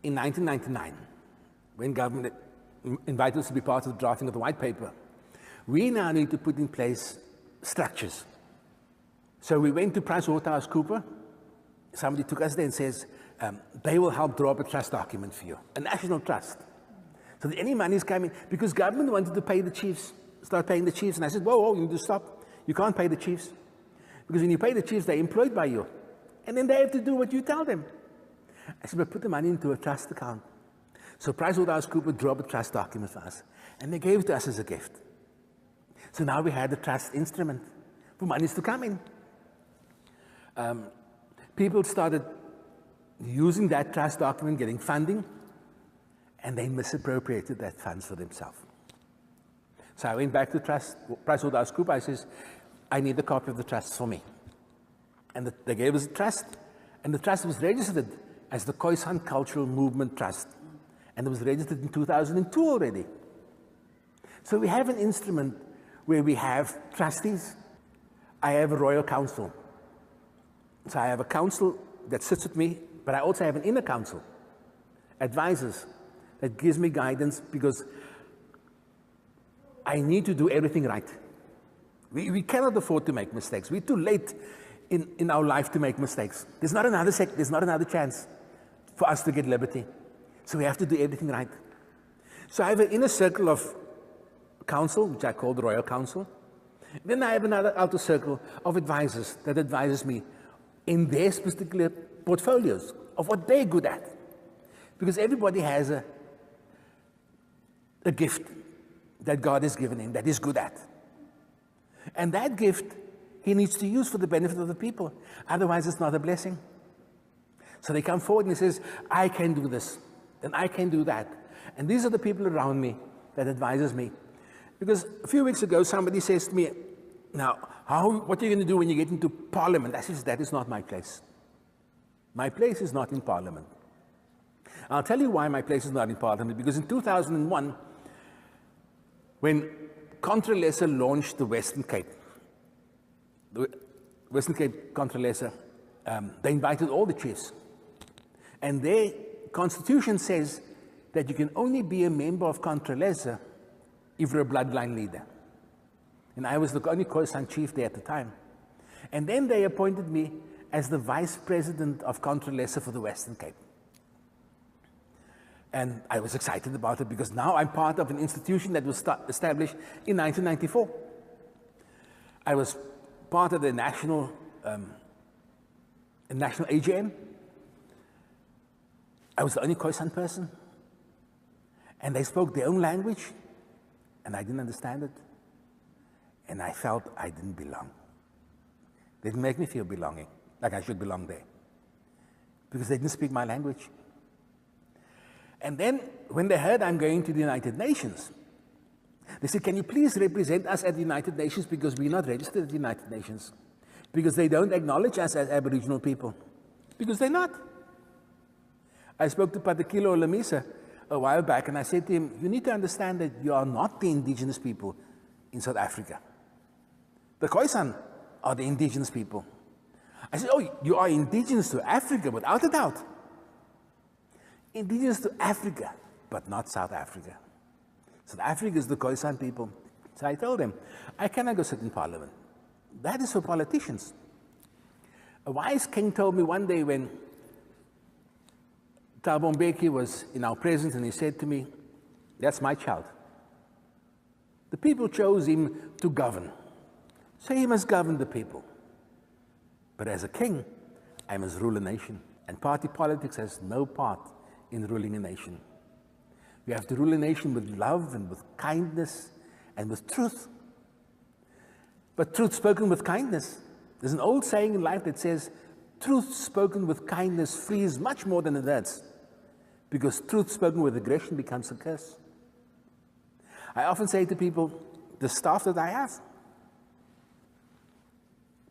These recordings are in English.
in 1999, when government invited us to be part of the drafting of the white paper, we now need to put in place structures. So we went to PricewaterhouseCoopers. Somebody took us there and says, they will help draw up a trust document for you, a national trust. So that any money is coming, because government wanted to pay the chiefs, start paying the chiefs. And I said, whoa, you need to stop. You can't pay the chiefs. Because when you pay the chiefs, they're employed by you. And then they have to do what you tell them. I said, but put the money into a trust account. So PricewaterhouseCoopers drew up a trust document for us. And they gave it to us as a gift. So now we had a trust instrument for monies to come in. People started using that trust document, getting funding, and they misappropriated that funds for themselves. So I went back to PricewaterhouseCoopers. I says, I need a copy of the trust for me. And they gave us a trust, and the trust was registered as the Khoisan Cultural Movement Trust. And it was registered in 2002 already. So we have an instrument where we have trustees. I have a royal council. So I have a council that sits with me, but I also have an inner council, advisors, that gives me guidance because I need to do everything right. We cannot afford to make mistakes. We're too late in our life to make mistakes. There's not another chance for us to get liberty. So we have to do everything right. So I have an inner circle of council, which I call the Royal Council. Then I have another outer circle of advisors that advises me in their particular portfolios of what they're good at. Because everybody has a gift that God has given him that he's good at. And that gift he needs to use for the benefit of the people. Otherwise, it's not a blessing. So they come forward and he says, I can do this, and I can do that. And these are the people around me that advises me. Because a few weeks ago, somebody says to me, now, what are you going to do when you get into Parliament? I says, that is not my place. My place is not in Parliament. I'll tell you why my place is not in Parliament. Because in 2001, when Contra Lesser launched the Western Cape Contra Lesser, they invited all the chiefs. And their constitution says that you can only be a member of Contra Lesser if you're a bloodline leader. And I was the only Khoisan chief there at the time. And then they appointed me as the vice president of Contra Lesser for the Western Cape. And I was excited about it because now I'm part of an institution that was established in 1994. I was part of the national AGM. I was the only Khoisan person. And they spoke their own language, and I didn't understand it. And I felt I didn't belong. They didn't make me feel belonging, like I should belong there, because they didn't speak my language. And then, when they heard I'm going to the United Nations, they said, can you please represent us at the United Nations because we're not registered at the United Nations, because they don't acknowledge us as Aboriginal people, because they're not. I spoke to Patakilo Lamisa a while back, and I said to him, you need to understand that you are not the indigenous people in South Africa. The Khoisan are the indigenous people. I said, oh, you are indigenous to Africa, without a doubt. Indigenous to Africa, but not South Africa. South Africa is the Khoisan people. So I told them, I cannot go sit in Parliament. That is for politicians. A wise king told me one day when Thabo Mbeki was in our presence, and he said to me, that's my child. The people chose him to govern, so he must govern the people. But as a king, I must rule a nation, and party politics has no part in ruling a nation. You have to rule a nation with love and with kindness and with truth. But truth spoken with kindness. There's an old saying in life that says, truth spoken with kindness frees much more than it hurts, because truth spoken with aggression becomes a curse. I often say to people, the staff that I have,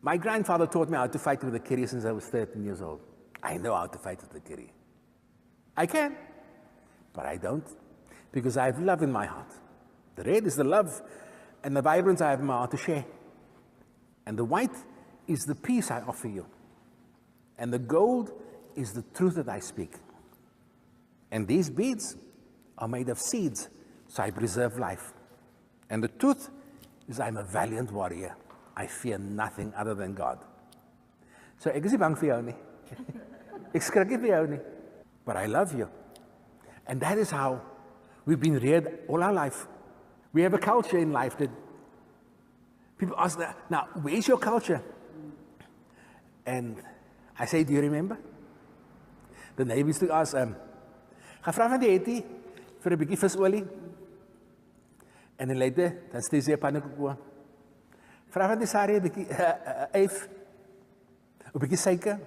my grandfather taught me how to fight with a kiri since I was 13 years old. I know how to fight with a kiri. I can, but I don't, because I have love in my heart. The red is the love and the vibrance I have in my heart to share. And the white is the peace I offer you. And the gold is the truth that I speak. And these beads are made of seeds, so I preserve life. And the truth is I'm a valiant warrior. I fear nothing other than God. So ek is nie bang vir jou nie. Ek skrik nie vir jou nie. But I love you. And that is how we've been reared all our life. We have a culture in life that people ask, now, where's your culture? And I say, do you remember? The neighbors to ask, ga vra van die Hetty vir 'n bietjie visolie. En dan later, dan steeds jy pannekoek. Vra van die Sarah 'n bietjie eif. 'n bietjie suiker.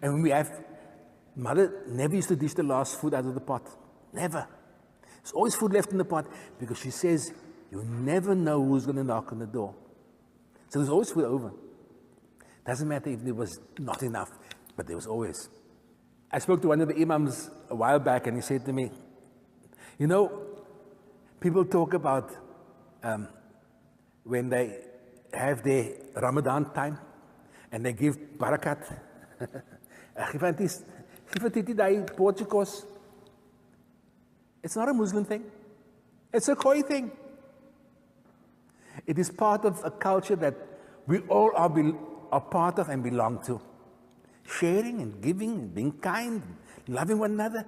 And when we have, mother never used to dish the last food out of the pot. Never. There's always food left in the pot because she says, you never know who's going to knock on the door. So there's always food over. Doesn't matter if there was not enough, but there was always. I spoke to one of the imams a while back and he said to me, you know, people talk about when they have their Ramadan time and they give barakat. It's not a Muslim thing. It's a Khoi thing. It is part of a culture that we all are part of and belong to. Sharing and giving and being kind, and loving one another.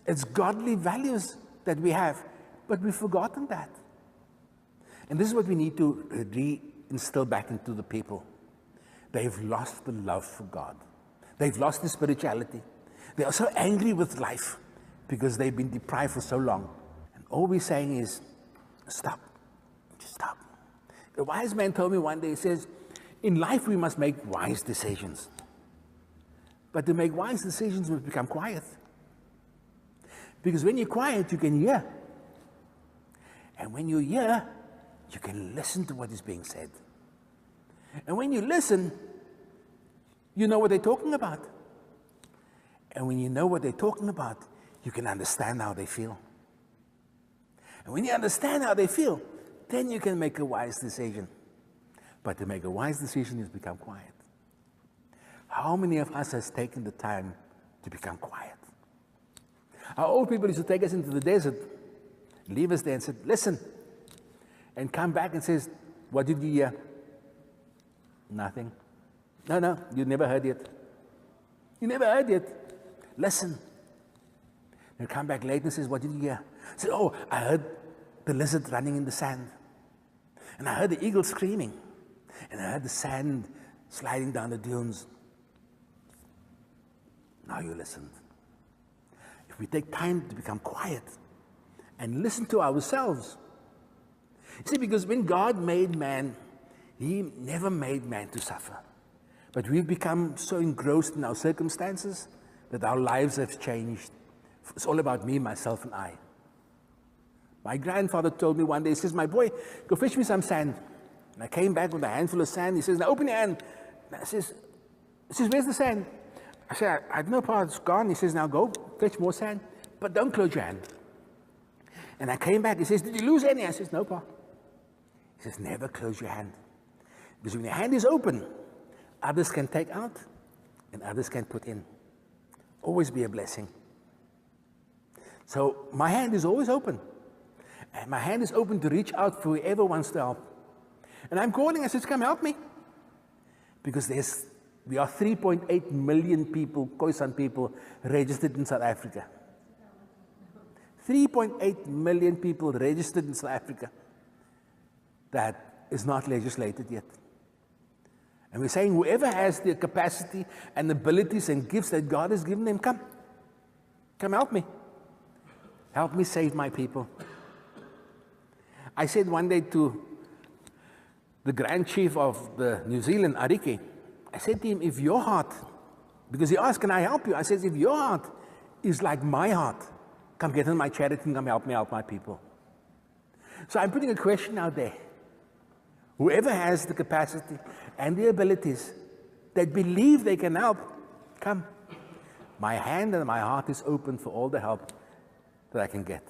It's godly values that we have, but we've forgotten that. And this is what we need to reinstill back into the people. They've lost the love for God. They've lost the spirituality. They are so angry with life because they've been deprived for so long. And all we're saying is, stop. Just stop. A wise man told me one day, he says, in life we must make wise decisions. But to make wise decisions, we must become quiet. Because when you're quiet, you can hear. And when you hear, you can listen to what is being said. And when you listen, you know what they're talking about. And when you know what they're talking about, you can understand how they feel. And when you understand how they feel, then you can make a wise decision. But to make a wise decision is become quiet. How many of us has taken the time to become quiet? Our old people used to take us into the desert, leave us there and said, listen, and come back and says, what did you hear? Nothing. No, you never heard it. You never heard it. Listen. And come back later and says, what did you hear? I said, oh, I heard the lizard running in the sand. And I heard the eagle screaming. And I heard the sand sliding down the dunes. Now you listened. If we take time to become quiet and listen to ourselves. You see, because when God made man, He never made man to suffer. But we've become so engrossed in our circumstances that our lives have changed. It's all about me, myself, and I. My grandfather told me one day, he says, my boy, go fetch me some sand. And I came back with a handful of sand. He says, now open your hand. And I says, where's the sand? I said, I don't know, Pa, it's gone. He says, now go fetch more sand, but don't close your hand. And I came back. He says, did you lose any? I says, no, Pa. He says, never close your hand. Because when your hand is open, others can take out and others can put in. Always be a blessing. So my hand is always open. And my hand is open to reach out for whoever wants to help. And I'm calling, I said, come help me. Because we are 3.8 million people, Khoisan people, registered in South Africa. 3.8 million people registered in South Africa. That is not legislated yet. And we're saying whoever has the capacity and abilities and gifts that God has given them, come. Come help me. Help me save my people. I said one day to the Grand Chief of the New Zealand, Ariki, I said to him, if your heart, because he asked, can I help you? I said, if your heart is like my heart, come get in my charity and come help me help my people. So I'm putting a question out there. Whoever has the capacity and the abilities that believe they can help, come. My hand and my heart is open for all the help that I can get.